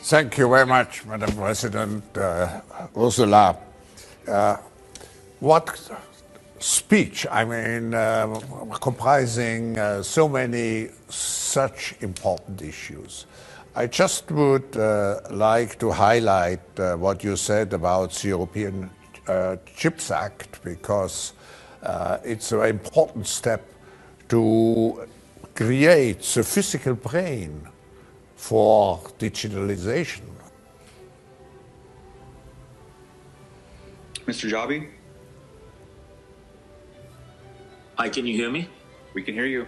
Thank you very much, Madam President Ursula. What speech, comprising so many such important issues. I just would like to highlight what you said about the European Chips Act, because it's an important step to create the physical brain for digitalization. Mr. Jabi? Hi, can you hear me? We can hear you.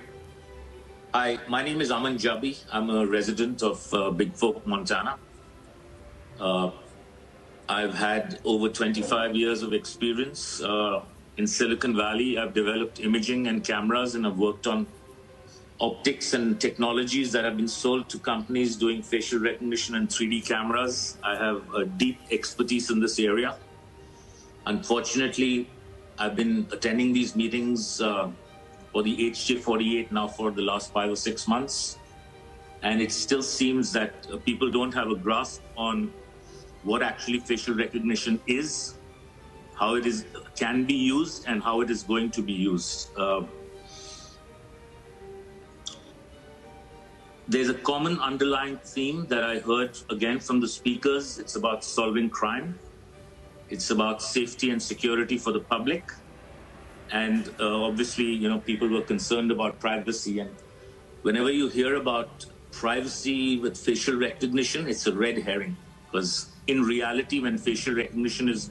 Hi, my name is Aman Jabi. I'm a resident of Big Fork, Montana. I've had over 25 years of experience in Silicon Valley. I've developed imaging and cameras, and I've worked on optics and technologies that have been sold to companies doing facial recognition and 3D cameras. I have a deep expertise in this area. Unfortunately, I've been attending these meetings for the HJ48 now for the last 5 or 6 months. And it still seems that people don't have a grasp on what actually facial recognition is, how it can be used, and how it is going to be used. There's a common underlying theme that I heard again from the speakers. It's about solving crime. It's about safety and security for the public. And obviously, people were concerned about privacy. And whenever you hear about privacy with facial recognition, it's a red herring. Because in reality, when facial recognition is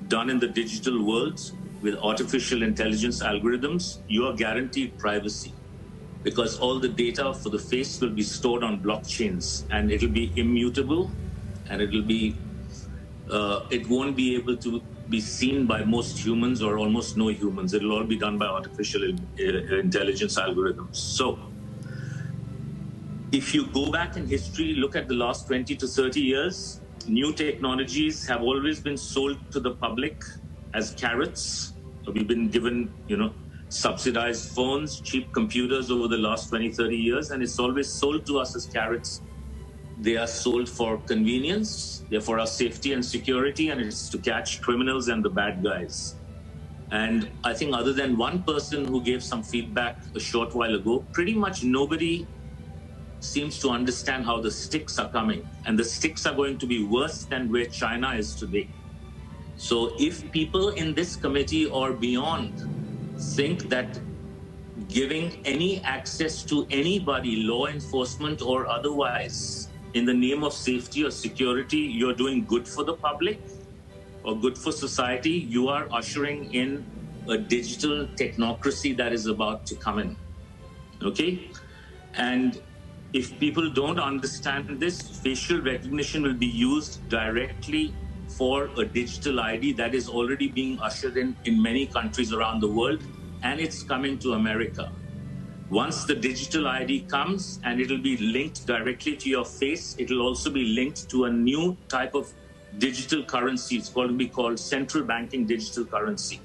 done in the digital world with artificial intelligence algorithms, you are guaranteed privacy. Because all the data for the face will be stored on blockchains, and it'll be immutable, and it won't be able to be seen by most humans or almost no humans. It'll all be done by artificial intelligence algorithms. So if you go back in history, look at the last 20 to 30 years, new technologies have always been sold to the public as carrots. So we've been given, subsidized phones, cheap computers over the last 20, 30 years, and it's always sold to us as carrots. They are sold for convenience, they're for our safety and security, and it's to catch criminals and the bad guys. And I think other than one person who gave some feedback a short while ago, pretty much nobody seems to understand how the sticks are coming. And the sticks are going to be worse than where China is today. So if people in this committee or beyond think that giving any access to anybody, law enforcement or otherwise, in the name of safety or security, you're doing good for the public or good for society, you are ushering in a digital technocracy that is about to come in. Okay? And if people don't understand this, facial recognition will be used directly for a digital ID that is already being ushered in many countries around the world, and it's coming to America. Once the digital ID comes, and it'll be linked directly to your face, it'll also be linked to a new type of digital currency. It's going to be called central banking digital currency.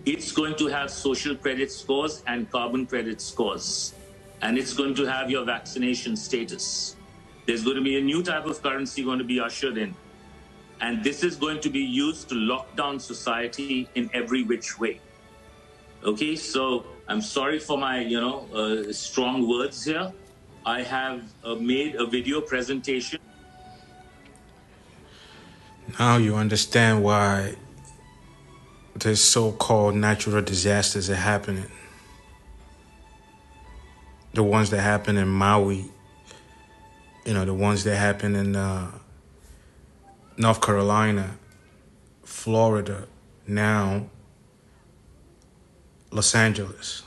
It's going to have social credit scores and carbon credit scores, and it's going to have your vaccination status. There's going to be a new type of currency going to be ushered in. And this is going to be used to lock down society in every which way. Okay, so I'm sorry for my, strong words here. I have made a video presentation. Now you understand why these so-called natural disasters are happening. The ones that happen in Maui, the ones that happen in North Carolina, Florida, now Los Angeles.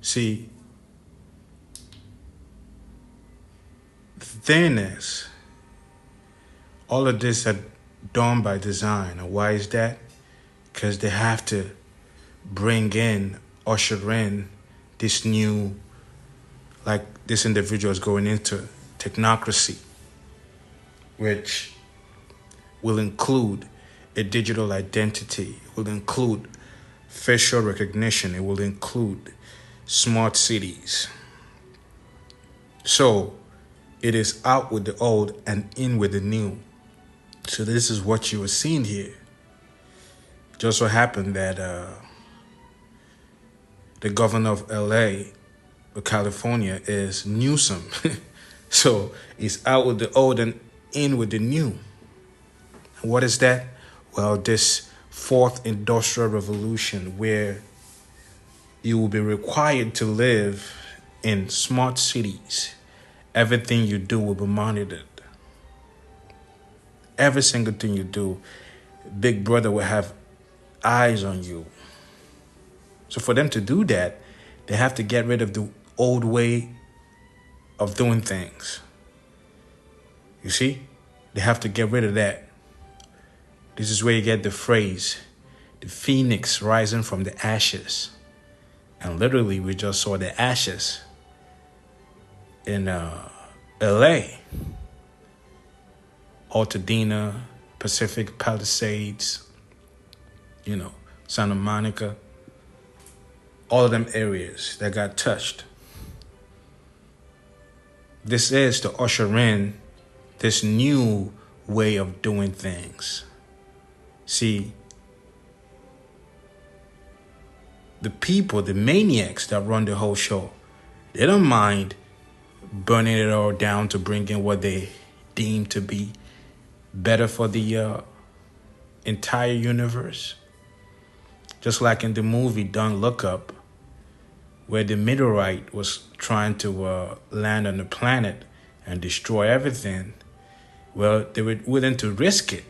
See, the thing is, all of this are done by design. And why is that? Because they have to usher in this new, like this individual is going into technocracy, which will include a digital identity, it will include facial recognition, it will include smart cities. So It is out with the old and in with the new. So this is what you were seeing here. Just so happened that the governor of LA, of California, is Newsom. So it's out with the old and in with the new. What is that? Well, this fourth industrial revolution, where you will be required to live in smart cities. Everything you do will be monitored. Every single thing you do, Big Brother will have eyes on you. So for them to do that, they have to get rid of the old way of doing things. You see? They have to get rid of that. This is where you get the phrase, the phoenix rising from the ashes. And literally, we just saw the ashes in LA, Altadena, Pacific Palisades, Santa Monica, all of them areas that got touched. This is to usher in this new way of doing things. See, the people, the maniacs that run the whole show, they don't mind burning it all down to bring in what they deem to be better for the entire universe. Just like in the movie Don't Look Up, where the meteorite was trying to land on the planet and destroy everything. Well, they were willing to risk it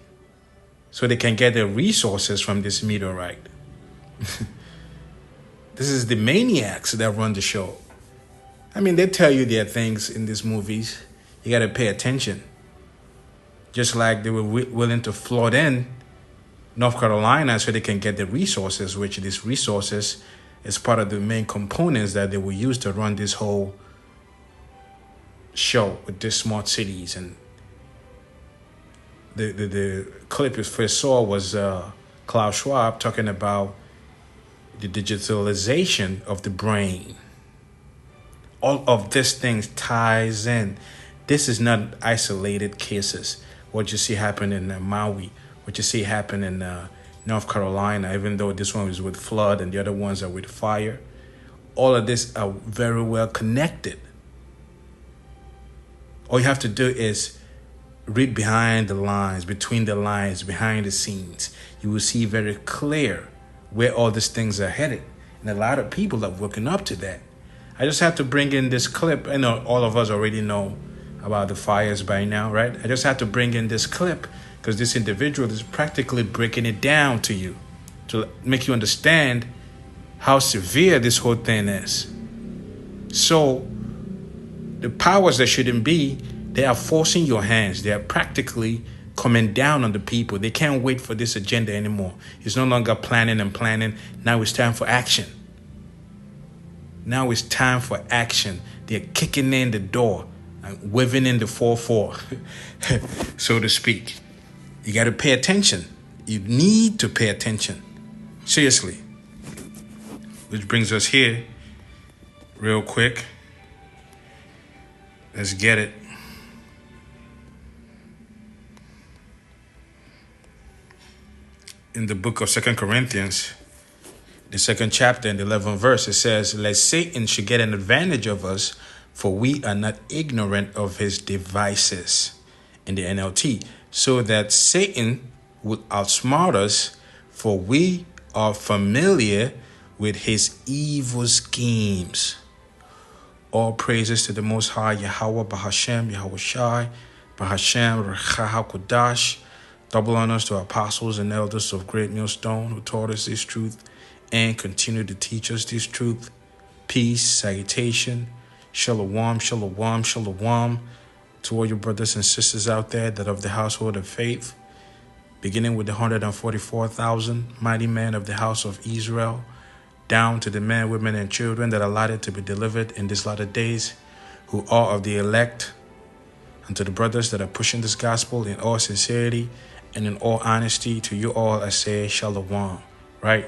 so they can get their resources from this meteorite. This is the maniacs that run the show. I mean, they tell you there are things in these movies. You got to pay attention. Just like they were willing to flood in North Carolina so they can get the resources, which these resources is part of the main components that they will use to run this whole show with these smart cities. And the clip you first saw was Klaus Schwab talking about the digitalization of the brain. All of these things ties in. This is not isolated cases. What you see happen in Maui, what you see happen in North Carolina, even though this one is with flood and the other ones are with fire. All of this are very well connected. All you have to do is read behind the lines, between the lines, behind the scenes. You will see very clear where all these things are headed. And a lot of people are working up to that. I just have to bring in this clip. I know all of us already know about the fires by now, right? I just have to bring in this clip because this individual is practically breaking it down to you to make you understand how severe this whole thing is. So the powers that shouldn't be, they are forcing your hands. They are practically coming down on the people. They can't wait for this agenda anymore. It's no longer planning and planning. Now it's time for action. Now it's time for action. They're kicking in the door and waving in the 4-4, so to speak. You got to pay attention. You need to pay attention. Seriously. Which brings us here real quick. Let's get it. In the book of 2 Corinthians, the 2nd chapter and the 11th verse, it says, lest Satan should get an advantage of us, for we are not ignorant of his devices, in the NLT, so that Satan would outsmart us, for we are familiar with his evil schemes. All praises to the Most High, Yahweh, Bahashem, Yahweh Shai, Bahashem, Recha HaKodash. Double honors to apostles and elders of Great Millstone who taught us this truth and continue to teach us this truth. Peace, salutation, shalom, shalom, shalom to all your brothers and sisters out there that of the household of faith, beginning with the 144,000 mighty men of the house of Israel, down to the men, women, and children that are allotted to be delivered in these latter days, who are of the elect, and to the brothers that are pushing this gospel in all sincerity and in all honesty. To you all, I say shalom, right?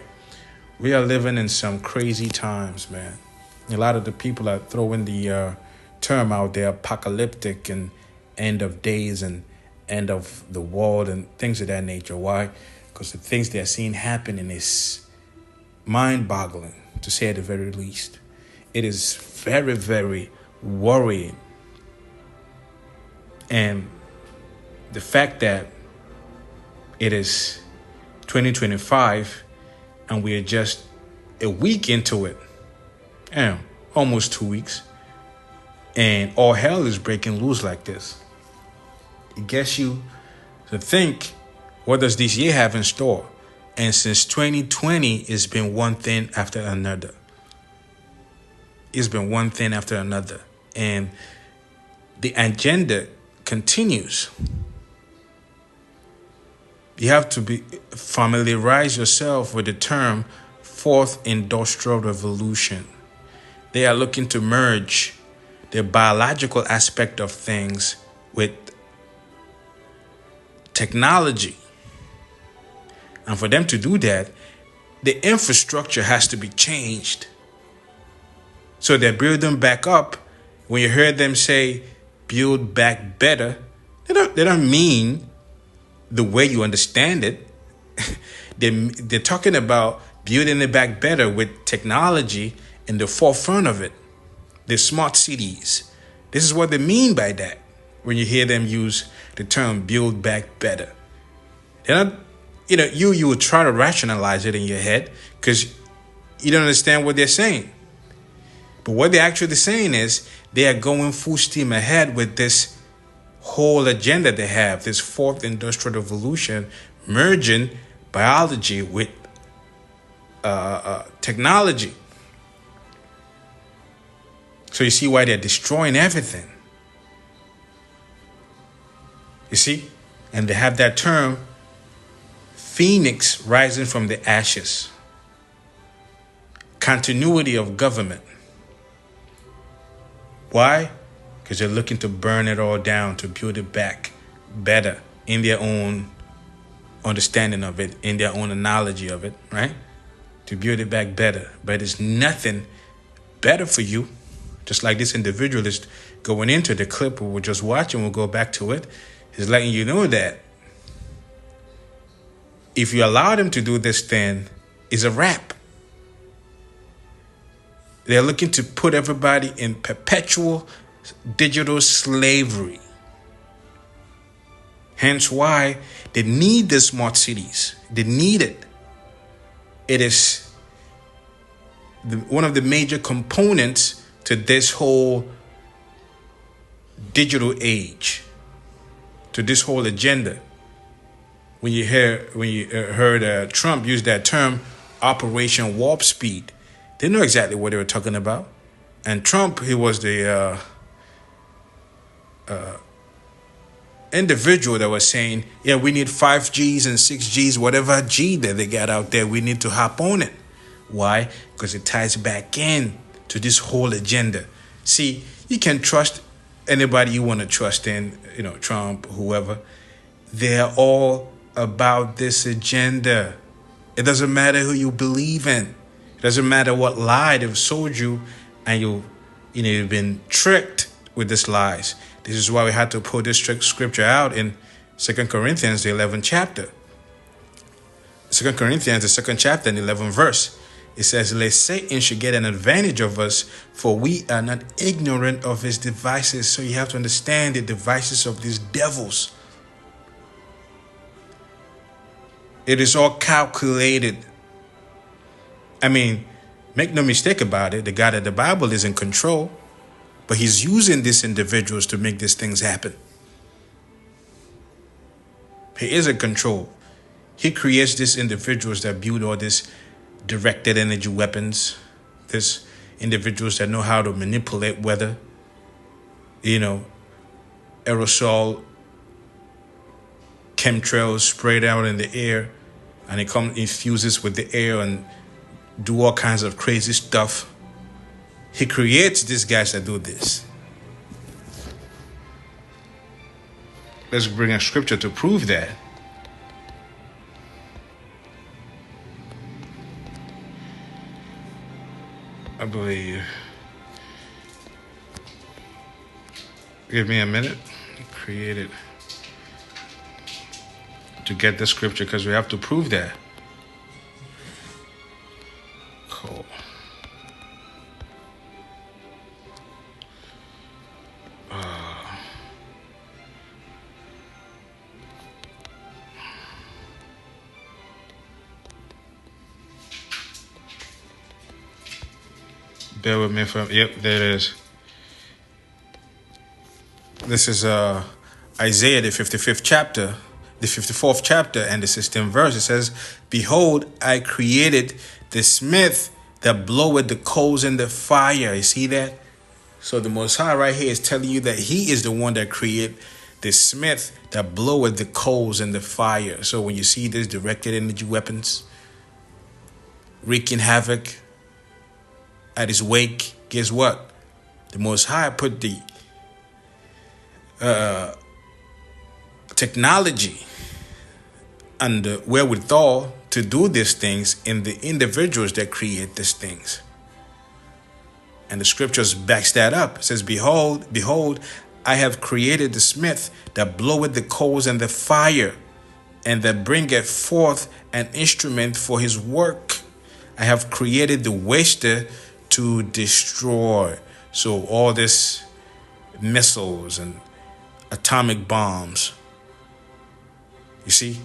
We are living in some crazy times, man. A lot of the people are throwing the term out there, apocalyptic and end of days and end of the world and things of that nature. Why? Because the things they're seeing happening is mind-boggling, to say at the very least. It is very, very worrying. And the fact that it is 2025 and we are just a week into it, almost 2 weeks, and all hell is breaking loose like this. It gets you to think, what does this year have in store? And since 2020, it's been one thing after another. It's been one thing after another. And the agenda continues. You have to familiarize yourself with the term Fourth Industrial Revolution. They are looking to merge the biological aspect of things with technology. And for them to do that, the infrastructure has to be changed. So they're building back up. When you hear them say, build back better, they don't mean the way you understand it. They're talking about building it back better with technology in the forefront of it. The smart cities. This is what they mean by that when you hear them use the term build back better. They're not, you would try to rationalize it in your head because you don't understand what they're saying. But what they're actually saying is they are going full steam ahead with this whole agenda they have, this fourth industrial revolution, merging biology with technology. So you see why they're destroying everything. You see? And they have that term, phoenix rising from the ashes. Continuity of government. Why? Because they're looking to burn it all down, to build it back better in their own understanding of it, in their own analogy of it, right? To build it back better. But it's nothing better for you. Just like this individual is going into the clip we were just watching, we'll go back to it. He's letting you know that if you allow them to do this thing, it's a wrap. They're looking to put everybody in perpetual digital slavery. Hence why they need the smart cities. They need it. It is one of the major components to this whole digital age, to this whole agenda. When you heard Trump use that term, Operation Warp Speed, they know exactly what they were talking about. And Trump, he was the individual that was saying, yeah, we need 5Gs and 6Gs, whatever G that they got out there, we need to hop on it. Why? Because it ties back in to this whole agenda. See, you can trust anybody you want to trust in, Trump, whoever. They're all about this agenda. It doesn't matter who you believe in. It doesn't matter what lie they've sold you, and you've been tricked with these lies. This is why we had to pull this scripture out in 2 Corinthians, the 11th chapter. 2 Corinthians, the 2nd chapter, and 11th verse. It says, lest Satan should get an advantage of us, for we are not ignorant of his devices. So you have to understand the devices of these devils. It is all calculated. I mean, make no mistake about it. The God of the Bible is in control, but he's using these individuals to make these things happen. He is in control. He creates these individuals that build all these directed energy weapons. These individuals that know how to manipulate weather. Aerosol chemtrails sprayed out in the air, and it infuses with the air and do all kinds of crazy stuff. He creates these guys that do this. Let's bring a scripture to prove that. I believe Give me a minute. Created to get the scripture because we have to prove that. Cool. Bear with me for, yep, there it is. This is Isaiah, the 55th chapter, the 54th chapter, and the 16th verse. It says, "Behold, I created the smith that bloweth the coals in the fire." You see that? So the Most High right here is telling you that he is the one that created the smith that bloweth the coals in the fire. So when you see this directed energy weapons wreaking havoc at his wake, guess what? The Most High put the technology and the wherewithal to do these things in the individuals that create these things. And the scriptures backs that up. It says, behold, I have created the smith that bloweth the coals and the fire, and that bringeth forth an instrument for his work. I have created the waster to destroy. So all this missiles and atomic bombs, you see,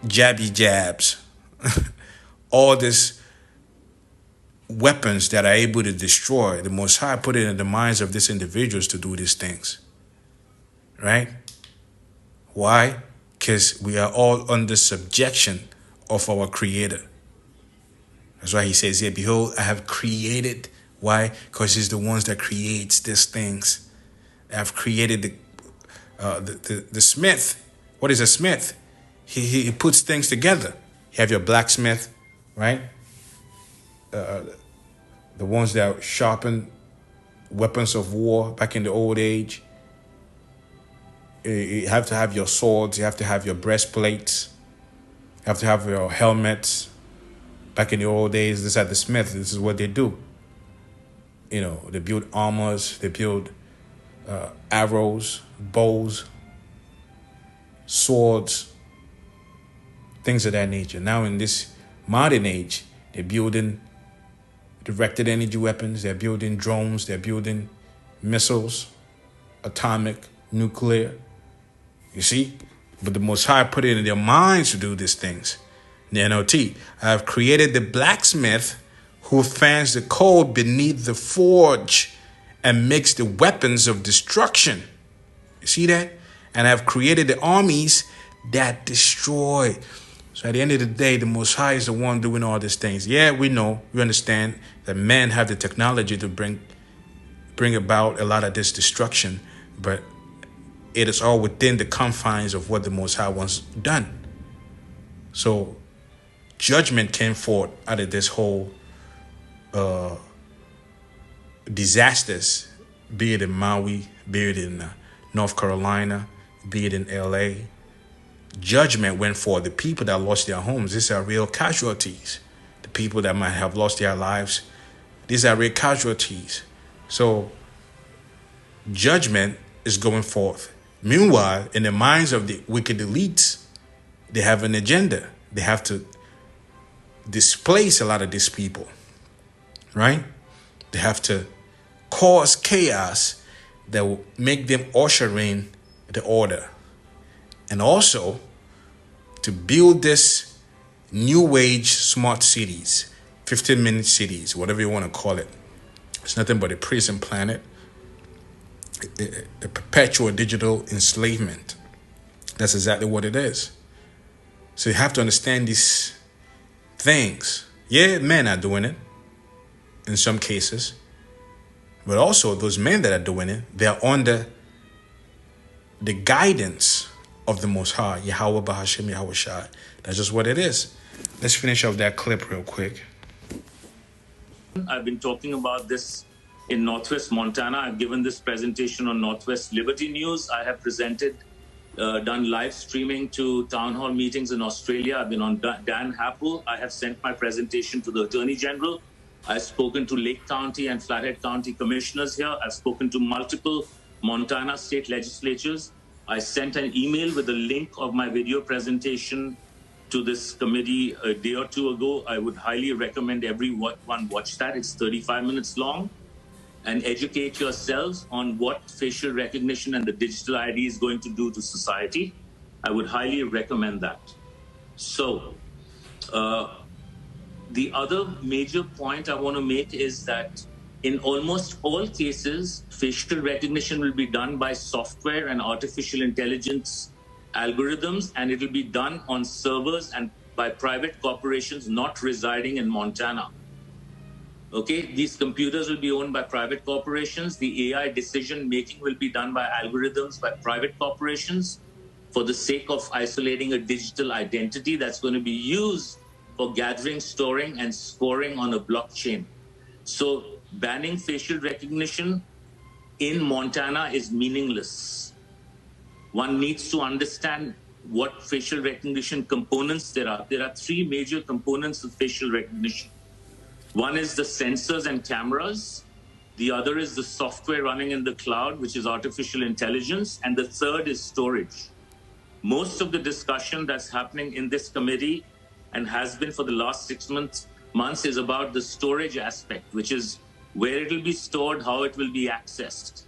jabby jabs, all this weapons that are able to destroy. The Most High put it in the minds of these individuals to do these things. Right? Why? Because we are all under subjection of our Creator. That's why he says here, behold, I have created. Why? Because he's the ones that creates these things. I have created the smith. What is a smith? He puts things together. You have your blacksmith, right? The ones that sharpen weapons of war back in the old age. You have to have your swords. You have to have your breastplates. You have to have your helmets. Back in the old days, this at the smith, this is what they do. You know, they build armors. They build arrows, bows, swords, things of that nature. Now in this modern age, they're building directed energy weapons, they're building drones, they're building missiles, atomic, nuclear. You see? But the Most High put it in their minds to do these things. The NLT, I have created the blacksmith who fans the coal beneath the forge and makes the weapons of destruction. You see that? And I have created the armies that destroy. So at the end of the day, the Most High is the one doing all these things. Yeah, we know, we understand that men have the technology to bring about a lot of this destruction, but it is all within the confines of what the Most High wants done. So judgment came forth out of this whole disasters, be it in Maui, be it in North Carolina, be it in LA. Judgment went for the people that lost their homes. These are real casualties. The people that might have lost their lives, these are real casualties. So judgment is going forth. Meanwhile, in the minds of the wicked elites, they have an agenda. They have to displace a lot of these people, right? They have to cause chaos that will make them usher in the order. And also to build this new age smart cities, 15-minute cities, whatever you want to call it. It's nothing but a prison planet, a perpetual digital enslavement. That's exactly what it is. So you have to understand these things. Yeah, men are doing it in some cases, but also those men that are doing it, they are under the guidance of the Most High, Yahweh Bahashem Yahweh Shai. That's just what it is. Let's finish off that clip real quick. I've been talking about this in Northwest Montana. I've given this presentation on Northwest Liberty News. I have presented, done live streaming to town hall meetings in Australia. I've been on Dan Happel. I have sent my presentation to the Attorney General. I've spoken to Lake County and Flathead County commissioners here. I've spoken to multiple Montana state legislatures. I sent an email with a link of my video presentation to this committee a day or two ago. I would highly recommend everyone watch that. It's 35 minutes long. And educate yourselves on what facial recognition and the digital ID is going to do to society. I would highly recommend that. So, the other major point I want to make is that in almost all cases, facial recognition will be done by software and artificial intelligence algorithms, and it will be done on servers and by private corporations not residing in Montana. Okay, these computers will be owned by private corporations. The AI decision making will be done by algorithms by private corporations for the sake of isolating a digital identity that's going to be used for gathering, storing, and scoring on a blockchain. So banning facial recognition in Montana is meaningless. One needs to understand what facial recognition components there are. There are three major components of facial recognition. One is the sensors and cameras. The other is the software running in the cloud, which is artificial intelligence. And the third is storage. Most of the discussion that's happening in this committee and has been for the last 6 months is about the storage aspect, which is where it will be stored, how it will be accessed.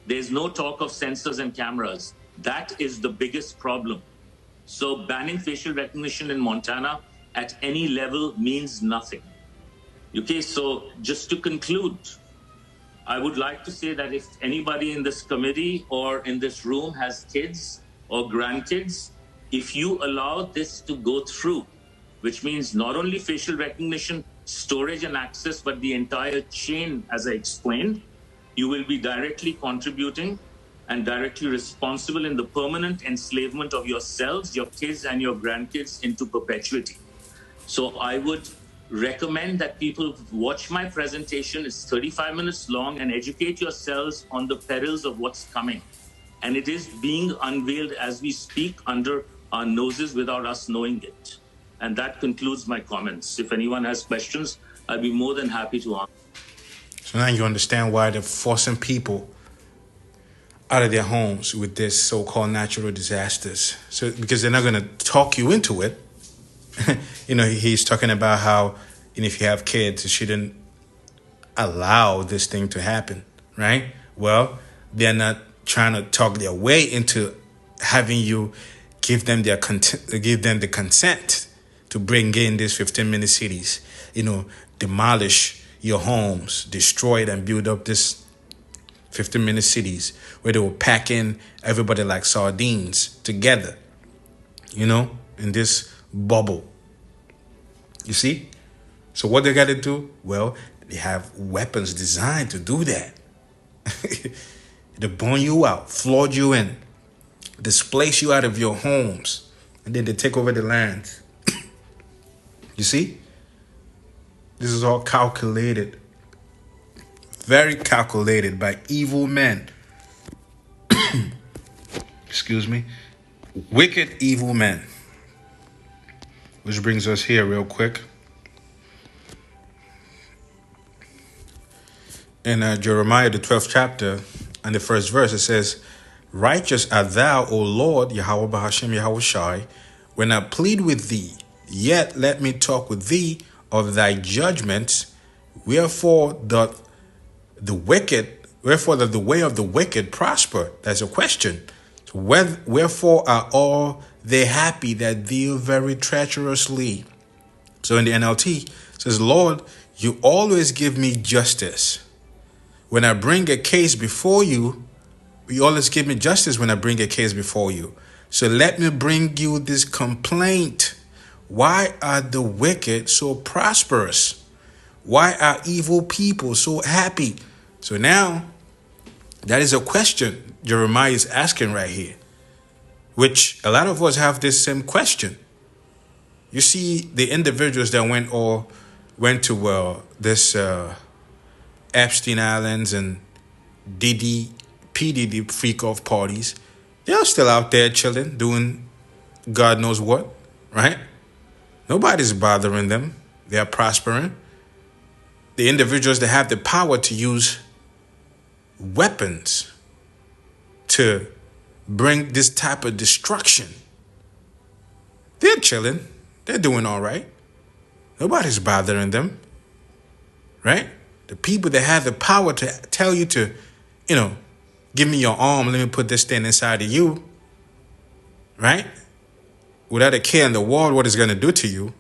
There's no talk of sensors and cameras. That is the biggest problem. So banning facial recognition in Montana at any level means nothing. Okay, so just to conclude, I would like to say that if anybody in this committee or in this room has kids or grandkids, if you allow this to go through, which means not only facial recognition, storage and access, but the entire chain, as I explained, you will be directly contributing and directly responsible in the permanent enslavement of yourselves, your kids, and your grandkids into perpetuity. So I would recommend that people watch my presentation. It's 35 minutes long, and educate yourselves on the perils of what's coming. And it is being unveiled as we speak under our noses without us knowing it. And that concludes my comments. If anyone has questions, I'll be more than happy to answer. So now you understand why they're forcing people out of their homes with this so-called natural disasters. So because they're not going to talk you into it. You know, he's talking about how, and if you have kids, you shouldn't allow this thing to happen, right? Well, they're not trying to talk their way into having you give them the consent to bring in these 15-minute cities, you know, demolish your homes, destroy it, and build up this 15-minute cities where they will pack in everybody like sardines together, you know, in this bubble. You see? So what they got to do? Well, they have weapons designed to do that. They burn you out, flood you in, displace you out of your homes, and then they take over the land. You see? This is all calculated. Very calculated by evil men. Excuse me. Wicked, evil men. Which brings us here real quick. In Jeremiah, the 12th chapter, and the first verse, it says, "Righteous art thou, O Lord, Yahweh Bahashem Yahweh Shai, when I plead with thee, yet let me talk with thee of thy judgments. Wherefore doth the way of the wicked prosper?" That's a question. So wherefore are all they happy that deal very treacherously? So in the NLT, it says, "Lord, you always give me justice. When I bring a case before you, you always give me justice when I bring a case before you. So let me bring you this complaint. Why are the wicked so prosperous? Why are evil people so happy?" So now, that is a question Jeremiah is asking right here, which a lot of us have this same question. You see, the individuals that went to this Epstein Islands and PDD freak-off parties, they're still out there chilling, doing God knows what, right? Nobody's bothering them. They're prospering. the individuals that have the power to use weapons to bring this type of destruction, they're chilling. They're doing all right. Nobody's bothering them, right? The people that have the power to tell you to, give me your arm, let me put this thing inside of you, right? Without a care in the world what it's going to do to you.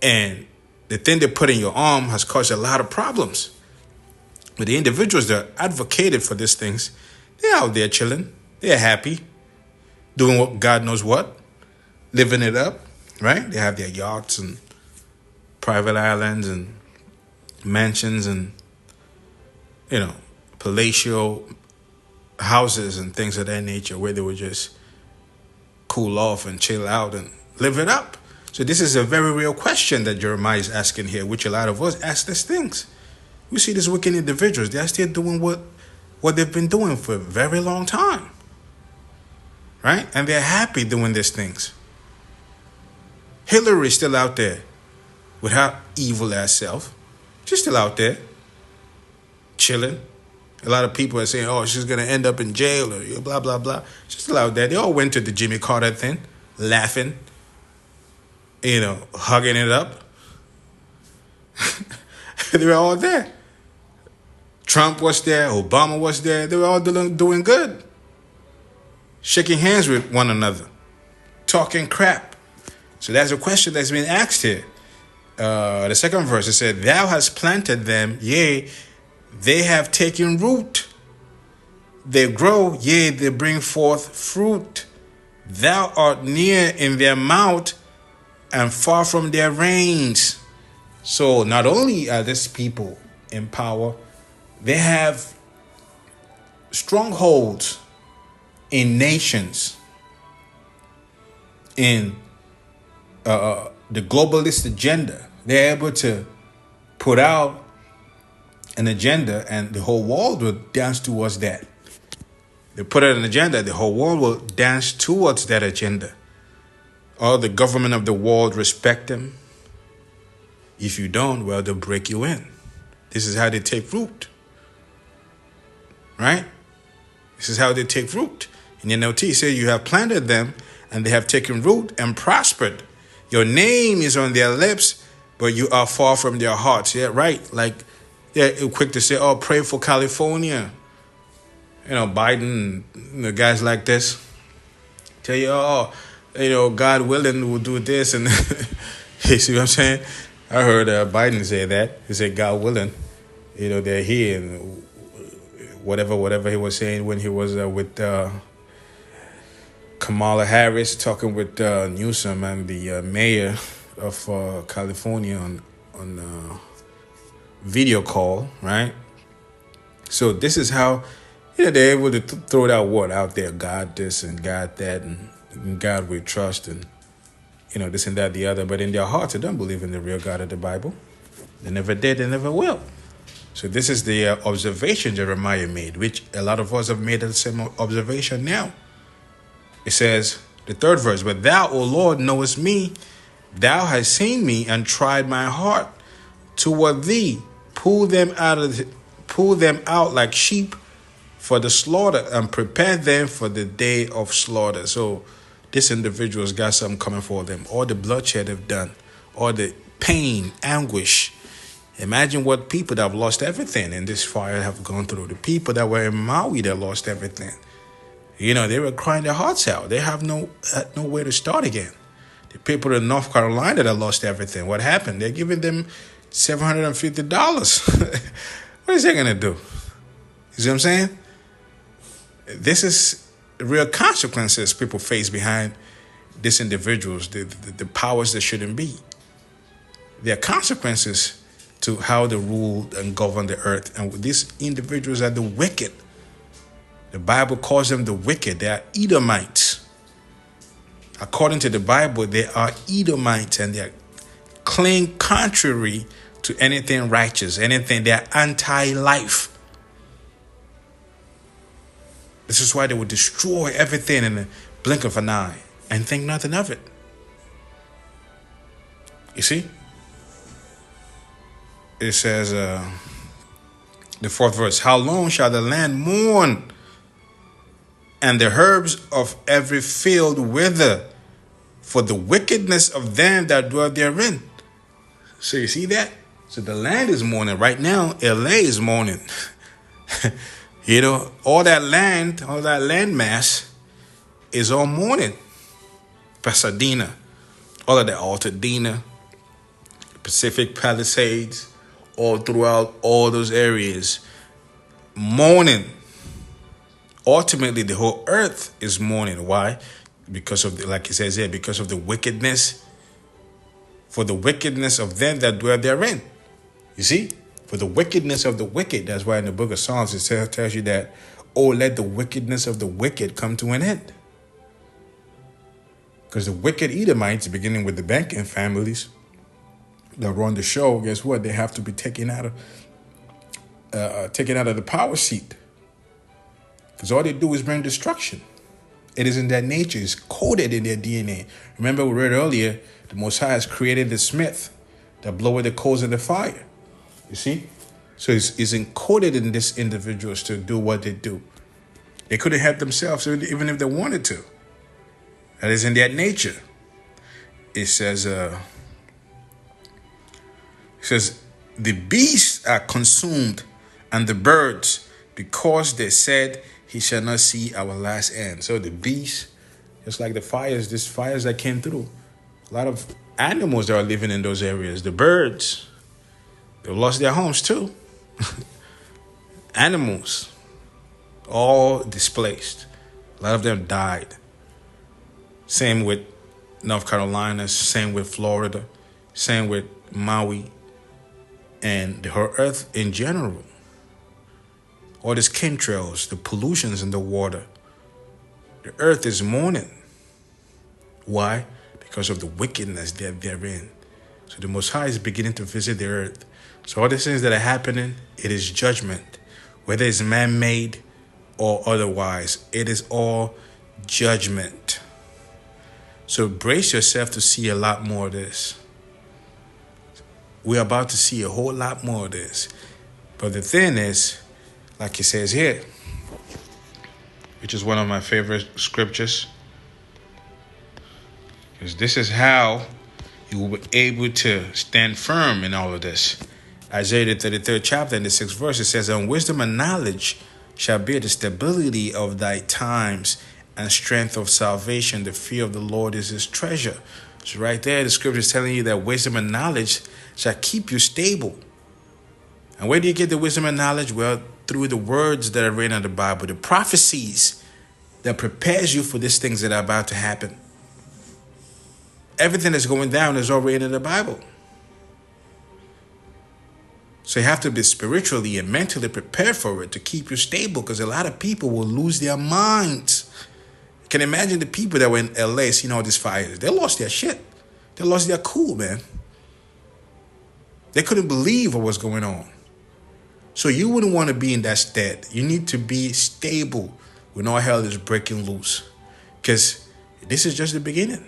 And the thing they put in your arm has caused a lot of problems. But the individuals that advocated for these things, they're out there chilling. They're happy, doing what God knows what, living it up, right? They have their yachts and private islands and mansions and, palatial houses and things of that nature where they would just cool off and chill out and live it up. So this is a very real question that Jeremiah is asking here, which a lot of us ask these things. We see these wicked individuals. They're still doing what they've been doing for a very long time, right? And they're happy doing these things. Hillary's still out there with her evil ass self. She's still out there chilling. A lot of people are saying, oh, she's going to end up in jail or blah, blah, blah. She's still out there. They all went to the Jimmy Carter thing, laughing, hugging it up. They were all there. Trump was there. Obama was there. They were all doing good. Shaking hands with one another. Talking crap. So that's a question that's been asked here. The second verse, it said, thou hast planted them, yea, they have taken root. They grow, yea, they bring forth fruit. Thou art near in their mouth and far from their reigns. So not only are these people in power, they have strongholds in nations, in the globalist agenda. They're able to put out an agenda and the whole world will dance towards that. They put out an agenda, the whole world will dance towards that agenda. All the government of the world respect them. If you don't, well, they'll break you in. This is how they take root. Right? This is how they take root. In NLT, it says you have planted them and they have taken root and prospered. Your name is on their lips, but you are far from their hearts. Yeah, right. Like, they're quick to say, oh, pray for California. Biden, guys like this. Tell you, God willing, we'll do this. And you see what I'm saying? I heard Biden say that. He said, God willing, they're here. And whatever he was saying when he was with Kamala Harris, talking with Newsom and the mayor of California on video call, right? So this is how they're able to throw that word out there, God this and God that, and God we trust, and this and that, the other. But in their hearts, they don't believe in the real God of the Bible. They never did, they never will. So this is the observation Jeremiah made, which a lot of us have made the same observation now. It says, the third verse, but thou, O Lord, knowest me. Thou hast seen me and tried my heart toward thee. Pull them out like sheep for the slaughter and prepare them for the day of slaughter. So this individual's got something coming for them. All the bloodshed they've done, all the pain, anguish. Imagine what people that have lost everything in this fire have gone through. The people that were in Maui that lost everything. They were crying their hearts out. They have nowhere to start again. The people in North Carolina that lost everything. What happened? They're giving them $750. What is that going to do? You see what I'm saying? This is real consequences people face behind these individuals, the powers that shouldn't be. There are consequences to how they rule and govern the earth. And these individuals are the wicked. The Bible calls them the wicked. They are Edomites. According to the Bible, they are Edomites, and they are clean contrary to anything righteous, anything. They are anti-life. This is why they would destroy everything in the blink of an eye and think nothing of it. You see? it says, the fourth verse, how long shall the land mourn and the herbs of every field wither for the wickedness of them that dwell therein? So you see that? So the land is mourning. Right now, LA is mourning. You know, all that land mass is all mourning. Pasadena, all of that, Altadena, Pacific Palisades, all throughout all those areas, mourning. Ultimately, the whole earth is mourning. Why? Because of, like it says here, because of the wickedness, for the wickedness of them that dwell therein. You see? For the wickedness of the wicked. That's why in the book of Psalms it tells you that, oh, let the wickedness of the wicked come to an end. Because the wicked Edomites, beginning with the banking families that run the show, guess what? They have to be taken out of the power seat. Because all they do is bring destruction. It is in their nature. It's coded in their DNA. Remember we read earlier, the Most High has created the smith that bloweth the coals in the fire. You see? So it's encoded in these individuals to do what they do. They couldn't help themselves even if they wanted to. That is in their nature. It says, the beasts are consumed and the birds, because they said he shall not see our last end. So the beasts, just like these fires that came through, a lot of animals that are living in those areas, the birds, they've lost their homes too. Animals, all displaced. A lot of them died. Same with North Carolina, same with Florida, same with Maui, and the whole earth in general. All these chemtrails, the pollutions in the water. The earth is mourning. Why? Because of the wickedness that they're in. So the Most High is beginning to visit the earth. So all these things that are happening, it is judgment. Whether it's man-made or otherwise, it is all judgment. So brace yourself to see a lot more of this. We're about to see a whole lot more of this. But the thing is, like it says here, which is one of my favorite scriptures, because this is how you will be able to stand firm in all of this. Isaiah the 33rd chapter and the 6th verse, it says, and wisdom and knowledge shall be the stability of thy times and strength of salvation. The fear of the Lord is his treasure. So right there, the scripture is telling you that wisdom and knowledge shall keep you stable. And where do you get the wisdom and knowledge? Well, through the words that are written in the Bible, the prophecies that prepares you for these things that are about to happen. Everything that's going down is already in the Bible. So you have to be spiritually and mentally prepared for it to keep you stable, because a lot of people will lose their minds. You can imagine the people that were in LA seeing all these fires. They lost their shit. They lost their cool, man. They couldn't believe what was going on. So you wouldn't want to be in that state. You need to be stable when all hell is breaking loose, because this is just the beginning.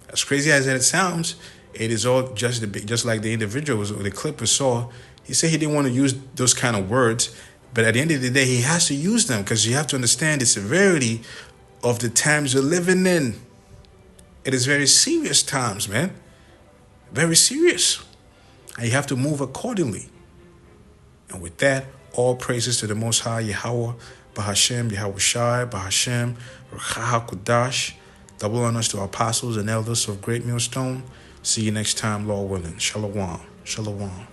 As crazy as it sounds, it is all just like the individual was, the clip we saw. He said he didn't want to use those kind of words, but at the end of the day, he has to use them, because you have to understand the severity of the times you're living in. It is very serious times, man. Very serious. And you have to move accordingly. And with that, all praises to the Most High, Yahweh, Bahashem, Yahweh Shai, Bahashem, Ruach HaKodash. Double honors to our apostles and elders of Great Millstone. See you next time, Lord willing. Shalom. Shalom.